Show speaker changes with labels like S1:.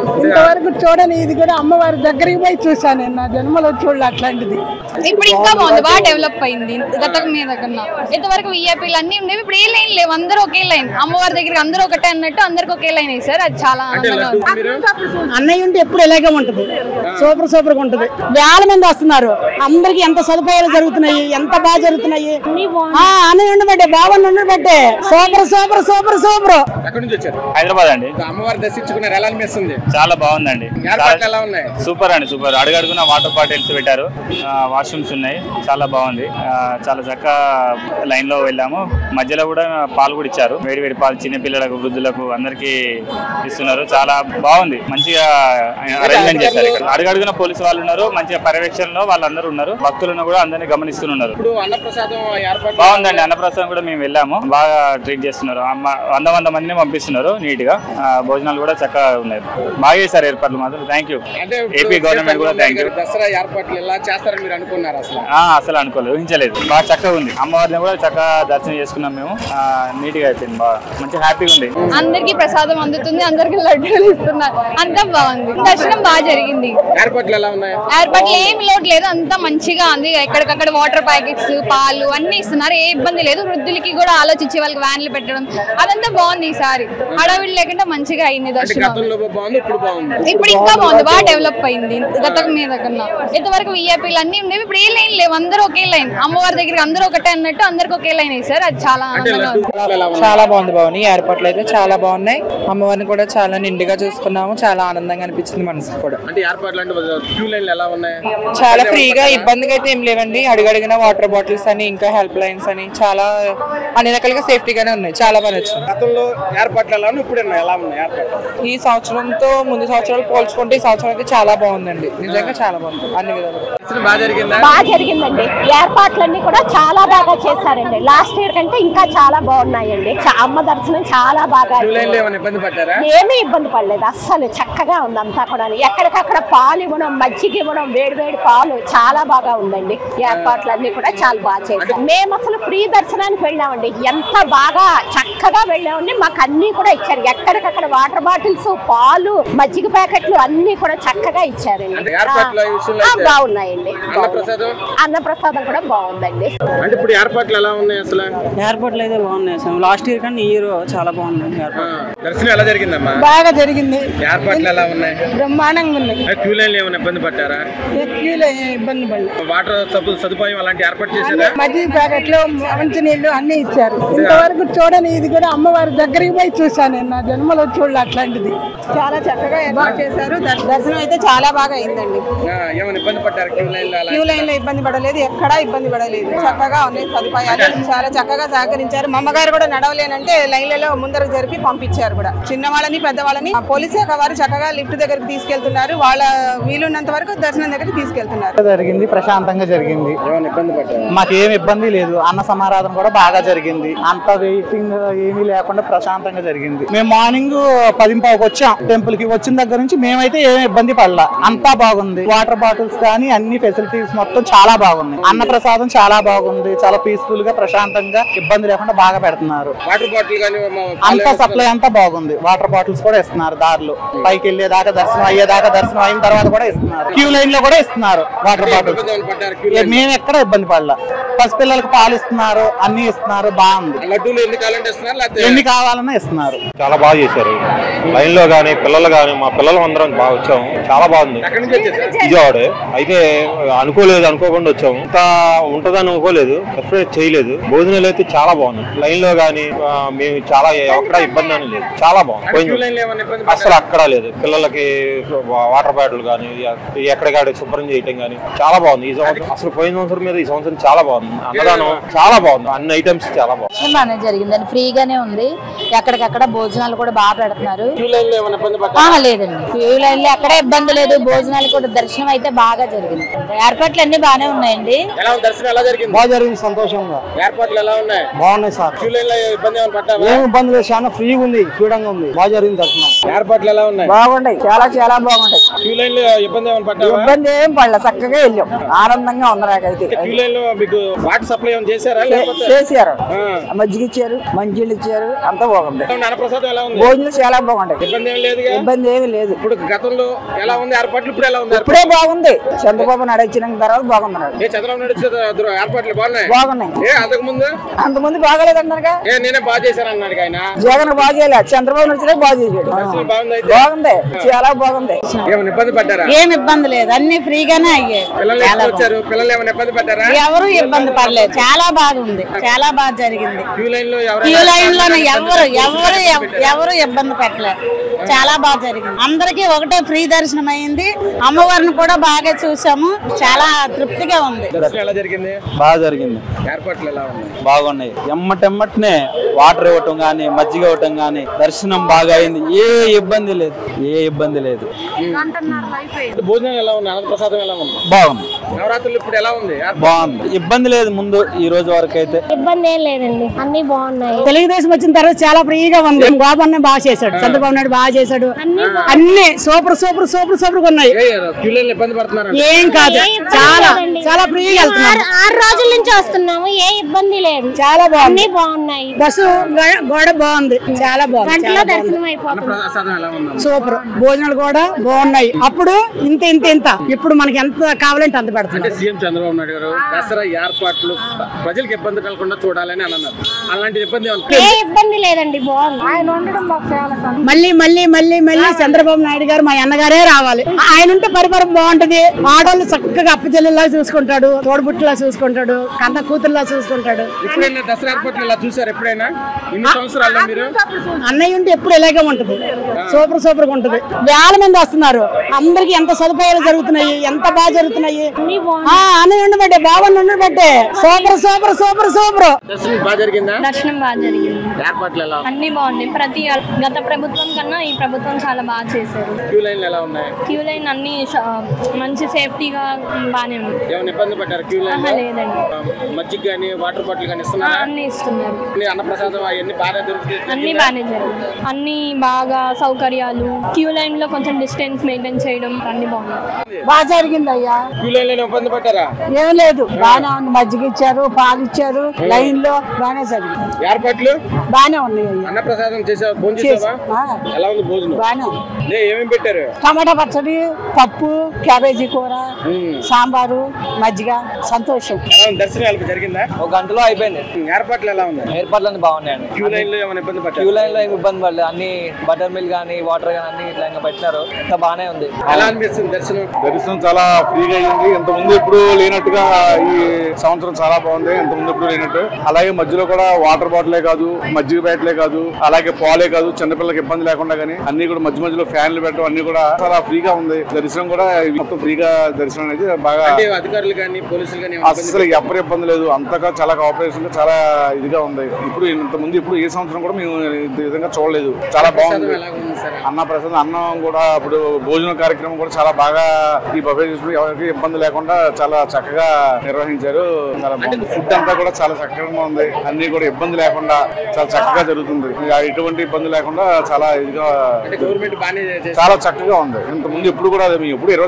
S1: ఇంతవరకు చూడని ఇది కూడా అమ్మవారి దగ్గరికి పోయి చూసాను నేను నా జన్మలో చూడలే అట్లాంటిది.
S2: ఇప్పుడు ఇంకా బాగుంది, బాగా డెవలప్ అయింది గతం మీద కన్నా. ఇంతవరకు విఐపీలు అన్ని ఉండేవి, ఇప్పుడు ఏ లైన్ లేవు, అందరూ ఒకే లైన్. అమ్మవారి దగ్గరికి అందరూ ఒకటే అన్నట్టు అందరికి ఒకే లైన్ వేసారు. అది చాలా ఆనందంగా ఉంది.
S1: అన్నయ్య ఉంటే ఎప్పుడు ఇలాగే ఉంటది, సూపర్ గా ఉంటది. వేల మంది వస్తున్నారు, అందరికి ఎంత సదుపాయాలు జరుగుతున్నాయి, ఎంత బాగా జరుగుతున్నాయి. అన్నయ్య ఉండబట్టే, బావన్న ఉండబట్టే సూపర్.
S3: హైదరాబాద్ అండి.
S4: అమ్మవారి దర్శించుకున్నారు, ఎలా అనిపిస్తుంది?
S3: చాలా బాగుందండి,
S4: ఎలా ఉన్నాయి?
S3: సూపర్ అండి, సూపర్. అడుగడుగున వాటర్ బాటిల్స్ పెట్టారు, వాష్రూమ్స్ ఉన్నాయి, చాలా బాగుంది. చాలా చక్కగా లైన్ లో వెళ్ళాము. మధ్యలో కూడా పాలు కూడా ఇచ్చారు, వేడి పాలు చిన్న పిల్లలకు, వృద్ధులకు అందరికి ఇస్తున్నారు. చాలా బాగుంది, మంచిగా అరేంజ్మెంట్ చేశారు. ఇక్కడ అడుగడుగున పోలీసు వాళ్ళు ఉన్నారు, మంచిగా పర్యవేక్షణలో వాళ్ళందరూ ఉన్నారు. భక్తులను కూడా అందరినీ గమనిస్తున్నారు. బాగుందండి, అన్నప్రసాదం కూడా మేము వెళ్ళాము, బాగా ట్రీట్ చేస్తున్నారు. 100 మందిని పంపిస్తున్నారు నీట్ గా. భోజనాలు కూడా చక్కగా ఉన్నాయి, బాగా చేశారు ఏర్పాట్లు మాత్రం. థ్యాంక్ యూ ఏపీ గవర్నమెంట్ కూడా థ్యాంక్ యూ.
S4: దసరా ఏర్పాట్లు ఎలా చేస్తారని మీరు అనుకున్నారు?
S3: అసలు అనుకోలేదు, ఊహించలేదు. బాగా చక్కగా ఉంది. అమ్మవారిని కూడా చక్కగా దర్శనం చేసుకున్నాం మేము, నీట్ గా అయిపోయింది, బాగా మంచి హ్యాపీగా ఉంది.
S2: అందరికి ప్రసాదం అందుతుంది, అందరికి లడ్డూలు ఇస్తున్నారు, అంతా బాగుంది. దర్శనం బాగా జరిగింది.
S4: ఏర్పాట్లు ఎలా ఉన్నాయి?
S2: ఏర్పాట్లు ఏమి లోటు లేదు, అంతా మంచిగా ఉంది. ఎక్కడికక్కడ వాటర్ ప్యాకెట్స్, పాలు అన్ని ఇస్తున్నారు, ఏ ఇబ్బంది లేదు. వృద్ధులకి కూడా ఆలోచించి వాళ్ళకి వ్యాన్లు పెట్టడం అదంతా బాగుంది. ఈసారి హడావిడి లేకుండా మంచిగా అయింది దర్శనం. ఇప్పుడు ఇంకా బాగుంది, బాగా డెవలప్ అయింది గతం మీద కన్నా. ఇంతవరకు విఐపీలు అన్ని ఉండేవి, ఇప్పుడు ఏ లైన్ లేవు, అందరూ ఒకే లైన్. అమ్మవారి దగ్గరికి అందరూ ఒకటే అన్నట్టు అందరికి ఒకే లైన్ వేసారు. అది చాలా ఆనందంగా ఉంది.
S5: చాలా బాగుంది. ఏర్పాట్లు అయితే చాలా బాగున్నాయి. అమ్మవారిని కూడా చాలా నిండుగా చూసుకున్నాము, చాలా ఆనందంగా అనిపించింది మనసుకు కూడా. చాలా ఫ్రీగా, ఇబ్బందిగా అయితే ఏం లేవండి. అడుగడిగిన వాటర్ బాటిల్స్ అని, ఇంకా హెల్ప్ లైన్స్ అని, చాలా అన్ని రకాలుగా సేఫ్టీగానే ఉన్నాయి. చాలా బాగా నచ్చింది. ఈ సంవత్సరంతో ముందు సంవత్సరాలు పోల్చుకుంటే ఈ సంవత్సరం అయితే చాలా బాగుందండి, నిజంగా చాలా బాగుంది అన్ని విధాలుగా.
S6: బాగా జరిగిందండి. ఏర్పాట్లన్నీ కూడా చాలా బాగా చేశారండి. లాస్ట్ ఇయర్ కంటే ఇంకా చాలా బాగున్నాయండి. అమ్మ దర్శనం చాలా బాగా, ఏమీ ఇబ్బంది పడలేదు, అస్సలు చక్కగా ఉంది అంతా కూడా. ఎక్కడికక్కడ పాలు ఇవ్వడం, మజ్జిగ ఇవ్వడం, వేడి పాలు, చాలా బాగా ఉందండి. ఏర్పాట్లన్నీ కూడా చాలా బాగా చేశారు. మేము అసలు ఫ్రీ దర్శనానికి వెళ్ళామండి, ఎంత బాగా చక్కగా వెళ్ళామండి. మాకు అన్ని కూడా ఇచ్చారు, ఎక్కడికక్కడ వాటర్ బాటిల్స్, పాలు, మజ్జిగ ప్యాకెట్లు అన్ని కూడా చక్కగా ఇచ్చారండి. బాగున్నాయండి. అన్నప్రసాదం కూడా బాగుందండి.
S4: అంటే ఇప్పుడు ఏర్పాట్లు ఎలా ఉన్నాయి? అసలు
S5: ఏర్పాట్లు అయితే బాగున్నాయి. లాస్ట్ ఇయర్ కానీ ఈ ఇయర్ చాలా బాగుంది.
S4: దర్శనం ఎలా జరిగిందమ్మా?
S1: బాగా జరిగింది.
S4: ఏర్పాట్లు ఎలా ఉన్నాయి?
S1: బ్రహ్మాండంగా ఉన్నాయి.
S4: క్యూ లైన్ ఏమైనా ఇబ్బంది పడ్డారా?
S1: ఇబ్బంది పడలేదు.
S4: వాటర్ సదుపాయం అలాంటి ఏర్పాటు చేశారా?
S1: మజ్జిగ ప్యాకెట్లు, మంచినీళ్ళు అన్ని ఇచ్చారు. ఇంతవరకు చూడని ఇది కూడా అమ్మవారి దగ్గరికి పోయి చూసాను నేను నా జన్మలో చూడలే అట్లాంటిది.
S5: చాలా చక్కగా ఏర్పాటు చేశారు. దర్శనం అయితే చాలా బాగా అయిందండి.
S4: ఏమైనా ఇబ్బంది పడ్డారు?
S5: క్యూ లైన్ లో ఇబ్బంది పడలేదు, ఎక్కడా ఇబ్బంది పడలేదు. చక్కగా ఉన్నాయి సదుపాయాలు, చాలా చక్కగా సహకరించారు. మా అమ్మగారు కూడా నడవలేనంటే లైన్లలో ముందరకు జరిపి పంపించారు కూడా. చిన్నవాళ్ళని పెద్దవాళ్ళని పోలీస్ శాఖ వారు చక్కగా లిఫ్ట్ దగ్గరికి తీసుకెళ్తున్నారు. వాళ్ళ వీలున్నంత వరకు దర్శనం దగ్గరికి తీసుకెళ్తున్నారు.
S7: జరిగింది, ప్రశాంతంగా జరిగింది, మాకేం ఇబ్బంది లేదు. అన్న సమారాధన కూడా బాగా జరిగింది, అంత వెయిటింగ్ ఏమీ లేకుండా ప్రశాంతంగా జరిగింది. మేము మార్నింగ్ 10:15కి వచ్చాం టెంపుల్ కి. వచ్చిన దగ్గర నుంచి మేమైతే ఏమి ఇబ్బంది పడలా, అంతా బాగుంది. వాటర్ బాటిల్స్ కానీ అన్ని ఫెసిలిటీస్ మొత్తం చాలా బాగుంది. అన్న ప్రసాదం చాలా బాగుంది, చాలా పీస్ఫుల్ గా ప్రశాంతంగా ఇబ్బంది లేకుండా బాగా పెడుతున్నారు. అంతా సప్లై అంతా బాగుంది. వాటర్ బాటిల్స్ కూడా ఇస్తున్నారు దారిలో, పైకి వెళ్ళేదాకా దర్శనం అయ్యేదాకా, దర్శనం అయిన తర్వాత కూడా ఇస్తున్నారు. క్యూ లైన్ లో కూడా ఇస్తున్నారు వాటర్ బాటిల్స్. మేము ఎక్కడ ఇబ్బంది పడలా. పసిపిల్లలకు పాలు ఇస్తున్నారు, అన్ని ఇస్తున్నారు, బాగుంది. ఎన్ని కావాలన్నా ఇస్తున్నారు.
S8: చాలా బాగా చేశారు. లైన్ లో గానీ పిల్లలు గానీ, మా పిల్లలు అందరం బాగా వచ్చాము, చాలా బాగుంది. విజయవాడ అయితే అనుకోకుండా వచ్చాము. ఇంత ఉంటదని అనుకోలేదు, ఎక్స్పెక్ట్ చేయలేదు. భోజనాలు అయితే చాలా బాగుంది. లైన్ లో గానీ మేము చాలా ఎక్కడ ఇబ్బంది అని లేదు, చాలా బాగుంది. అసలు అక్కడ లేదు. పిల్లలకి వాటర్ బాటిల్ గానీ, ఎక్కడికాడ శుభ్రం చేయటం గానీ చాలా బాగుంది. ఈ సంవత్సరం అసలు పోయిన సంవత్సరం మీద ఈ సంవత్సరం చాలా బాగుంది. అన్నదానం చాలా బాగుంది, అన్ని ఐటమ్స్ చాలా బాగుంది.
S9: జరిగిందండి, ఫ్రీగానే ఉంది. ఎక్కడికక్కడ భోజనాలు కూడా బాగా పెడుతున్నారు. లేదండి, క్యూ లైన్ లో ఎక్కడ ఇబ్బంది లేదు. భోజనాలు కూడా, దర్శనం అయితే బాగా జరిగింది. ఏర్పాట్లు అన్ని బాగానే ఉన్నాయండి.
S7: బాగా జరిగింది, సంతోషంగా.
S4: ఏర్పాట్లు ఎలా ఉన్నాయి?
S7: బాగున్నాయి సార్.
S4: క్యూ లైన్ లో ఇబ్బంది
S7: ఏం ఇబ్బంది లేదు, చాలా ఫ్రీగా ఉంది, చూడంగా ఉంది. బాగా జరిగింది దర్శనం.
S4: ఏర్పాట్లు ఎలా ఉన్నాయి?
S5: బాగున్నాయి, చాలా చాలా బాగుంటాయి.
S4: క్యూ లైన్ లో ఇబ్బంది ఏమైనా పడ్డా?
S5: ఇబ్బంది ఏం పడలే, చక్కగా వెళ్ళాం, ఆనందంగా ఉంది. నాకైతే
S4: క్యూ లైన్ లో మీకు వాటర్ సప్లై ఏమైనా చేశారా?
S5: చేశారు, మజ్జిగ ఇచ్చారు, మంచినీళ్ళు ఇచ్చారు, అంతా బాగుంది.
S4: అన్నప్రసాదం ఎలా ఉంది?
S5: భోజనాలు చాలా బాగుంటాయి,
S4: ఇబ్బంది ఏం లేదు.
S1: ఇబ్బంది ఏమీ లేదు.
S4: ఇప్పుడు గతంలో ఎలా ఉంది ఏర్పాట్లు, ఇప్పుడు ఎలా ఉంది?
S1: ఇప్పుడే బాగుంది. చంద్రబాబు నాయుడు వచ్చిన తర్వాత బాగున్నాడు.
S4: చంద్రబాబు నాయుడు ఏర్పాట్లు బాగున్నాయి.
S1: బాగున్నాయి.
S4: అంతకుముందు
S1: బాగాలేదన్నారుగా.
S4: నేనే బాగా చేశాను అన్నాడు ఆయన.
S1: జగన్ బాగా చేయలేదు, చంద్రబాబు నాయుడు బాగా చేశాడు. బాగుంది, చాలా బాగుంది.
S4: ఏమైనా ఇబ్బంది పడ్డారా?
S1: ఏం ఇబ్బంది లేదు, అన్ని ఫ్రీగానే అయ్యాయి.
S4: పిల్లలు వచ్చారు, పిల్లలు ఏమైనా ఇబ్బంది పడ్డారా?
S1: ఎవరు ఇబ్బంది పడలేదు, చాలా బాగుంది, చాలా బాగా జరిగింది.
S4: క్యూ లైన్ లో
S1: ఎవరు ఇబ్బంది పెట్టలేదు, చాలా బాగా జరిగింది. అందరికీ ఒకటే ఫ్రీ దర్శనం అయింది. అమ్మవారిని కూడా బాగా చూసాము, చాలా తృప్తిగా ఉంది.
S4: ఎలా జరిగింది?
S7: బాగా జరిగింది.
S4: ఏర్పాట్లు ఎలా ఉన్నాయి?
S7: బాగున్నాయి. ఎమ్మటెమ్మటనే వాటర్ ఇవ్వటం గానీ, మజ్జిగ ఇవ్వటం గానీ, దర్శనం బాగా అయింది. ఏ ఇబ్బంది లేదు.
S4: భోజనం ఎలా ఉంది? అన్నప్రసాదం ఎలా ఉంది?
S7: బాగుంది.
S4: నవరాత్రులు ఇప్పుడు ఎలా ఉంది?
S7: బాగుంది, ఇబ్బంది లేదు. ముందు ఈ రోజు వరకు అయితే
S6: ఇబ్బంది ఏం లేదండి, అన్ని బాగున్నాయి.
S1: తెలుగుదేశం వచ్చిన తర్వాత చాలా ఫ్రీగా ఉంది. బాబు అన్న బాగా చేశాడు, చంద్రబాబు నాయుడు బాగా చేశాడు. అన్ని సూపర్ సూపర్ సూపర్ సూపర్ ఉన్నాయి.
S4: క్యూ లైన్ ఇబ్బంది పడుతున్నారు?
S1: ఏం కాదు, చాలా ఫ్రీగా వెళ్తున్నాం.
S6: 6 రోజుల నుంచి వస్తున్నాము, ఏ ఇబ్బంది లేదు.
S1: చాలా బాగుంది,
S6: బాగున్నాయి.
S1: బస్సు గోడ బాగుంది, చాలా బాగుంది.
S6: గంటలో దర్శనం అయిపోతుంది.
S1: సూపర్. భోజనాలు కూడా బాగున్నాయి. అప్పుడు ఇంత ఇప్పుడు మనకి ఎంత కావాలంటే అంత పెడుతుంది.
S4: సీఎం చంద్రబాబు నాయుడు గారు దసరా ఏర్పాట్లు ప్రజలకు ఇబ్బంది కలగకుండా చూడాలని అన్నారు. అలాంటి ఇబ్బంది
S6: ఏ ఇబ్బంది లేదండి, బాగుంది. ఆయన ఉండడం మాకు చాలా
S1: మళ్ళీ చంద్రబాబు నాయుడు గారు మా అన్నగారే రావాలి. ఆయన ఉంటే పరిపాలన బాగుంటది. ఆడవాళ్ళు చక్కగా అప్పచెల్లిలా చూసుకుంటాడు, తోడుబుట్టులా చూసుకుంటాడు, కన్న కూతురులా చూసుకుంటాడు.
S4: ఎప్పుడైనా దసరా ఏర్పాట్లు ఇలా చూసారు? ఎప్పుడైనా ఇన్ని సంవత్సరాల్లో మీరు?
S1: అన్నయ్య ఉంటే ఎప్పుడు ఇలాగే ఉంటది, సూపర్ గా ఉంటది. వేల మంది వస్తున్నారు, అందరికి ఎంత సదుపాయాలు జరుగుతున్నాయి, ఎంత బాగా జరుగుతున్నాయి. అన్నయ్య ఉండబట్టే, బాబు ఉండబట్టే సూపర్.
S4: దర్శనం బాగా జరిగిందా?
S2: దర్శనం బాగా జరిగింది.
S4: ఏర్పాట్లు ఎలా?
S2: అన్ని బాగున్నాయి. గత ప్రభుత్వం కన్నా ఈ ప్రభుత్వం చాలా బాగా చేశారు.
S4: క్యూ లైన్లు ఎలా ఉన్నాయి?
S2: క్యూ లైన్ అన్ని మంచి సేఫ్టీగా బానే ఉంది.
S4: ఏమైనా ఇబ్బంది పడ్డారు క్యూ లైన్?
S2: లేదండి.
S4: మజ్జిగ గానీ, వాటర్ బాటిల్ గానీ ఇస్తున్నారా?
S2: అన్ని ఇస్తున్నారు.
S4: అన్నప్రసాదం అవన్నీ బాగా దొరుకుతాయి?
S2: అన్ని బాగానే జరిగింది. అన్ని బాగా సౌకర్యాలు, క్యూ లైన్ లో కొంచెం డిస్టెన్స్ మెయింటైన్ చేయడం అన్ని బాగున్నాయి.
S1: బాగా జరిగింది అయ్యా.
S4: క్యూ లైన్ లో ఇబ్బంది పడ్డారా?
S1: ఏం లేదు, బాగానే ఉంది. మజ్జిగ ఇచ్చారు, పాలు ఇచ్చారు, లైన్ లో బాగానే జరిగింది.
S4: ఏర్పాట్లు
S1: బాగానే ఉన్నాయి.
S4: అన్నప్రసాదం చేసావా? భోజనం చేసావా? ఎలా ఉంది భోజనం?
S1: బాగానే.
S4: ఏమేమి పెట్టారు?
S1: టమాటా పచ్చడి, పప్పు, క్యాబేజీ కూర, సాంబారు, మజ్జిగ. సంతోషం.
S4: దర్శనం ఎలా జరిగిందా?
S10: 1 గంటలో అయిపోయింది.
S4: ఏర్పాట్లు ఎలా ఉన్నాయి?
S10: ఏర్పాట్లు అన్ని బాగున్నాయండి.
S4: క్యూ లైన్ లో ఏమైనా ఇబ్బంది పడ్డారు?
S10: క్యూ లైన్ లో ఏమి ఇబ్బంది పడలేదు. అన్ని బటర్ మిల్క్ గానీ, వాటర్ గానీ అన్ని ఇట్లా ఇంకా పెట్టినారు. ఇంకా బాగానే ఉంది.
S4: ఎలా అనిపిస్తుంది దర్శనం?
S11: దర్శనం చాలా ఫ్రీగా అయింది. ఇంత ముందు ఎప్పుడు లేనట్టుగా ఈ సంవత్సరం చాలా బాగుంది. ఇంత ముందు ఎప్పుడు లేనట్టు. అలాగే మధ్యలో కూడా వాటర్ బాటిలే కాదు, మజ్జిగ బ్యాట్లే కాదు, అలాగే పాలే కాదు, చిన్నపిల్లలకి ఇబ్బంది లేకుండా కానీ అన్ని కూడా మధ్యలో ఫ్యాన్లు పెట్టడం అన్ని కూడా చాలా ఫ్రీగా ఉంది. దర్శనం కూడా మొత్తం ఫ్రీగా దర్శనం అనేది బాగా.
S4: అధికారులు కానీ, పోలీసులు కానీ
S11: అసలు ఎవరి ఇబ్బంది లేదు. అంతగా చాలా కోఆపరేషన్ చాలా ఇదిగా ఉంది. ఇప్పుడు ఇంత ముందు ఇప్పుడు ఏ సంవత్సరం కూడా మేము ఇంత విధంగా చూడలేదు. చాలా బాగుంది. అన్న ప్రసాదం, అన్నం కూడా ఇప్పుడు భోజన కార్యక్రమం కూడా చాలా బాగా ఈ బఫే చేసుకుని ఎవరికి ఇబ్బంది లేకుండా చాలా చక్కగా నిర్వహించారు. చాలా బాగుంది. ఫుడ్ అంతా కూడా చాలా చక్కగా ఉంది. అన్ని కూడా ఇబ్బంది లేకుండా చాలా చక్కగా జరుగుతుంది. ఎటువంటి ఇబ్బంది లేకుండా చాలా ఇదిగా చాలా చక్కగా ఉంది. ఇంత ముందు ఎప్పుడు కూడా మేము ఎప్పుడు 20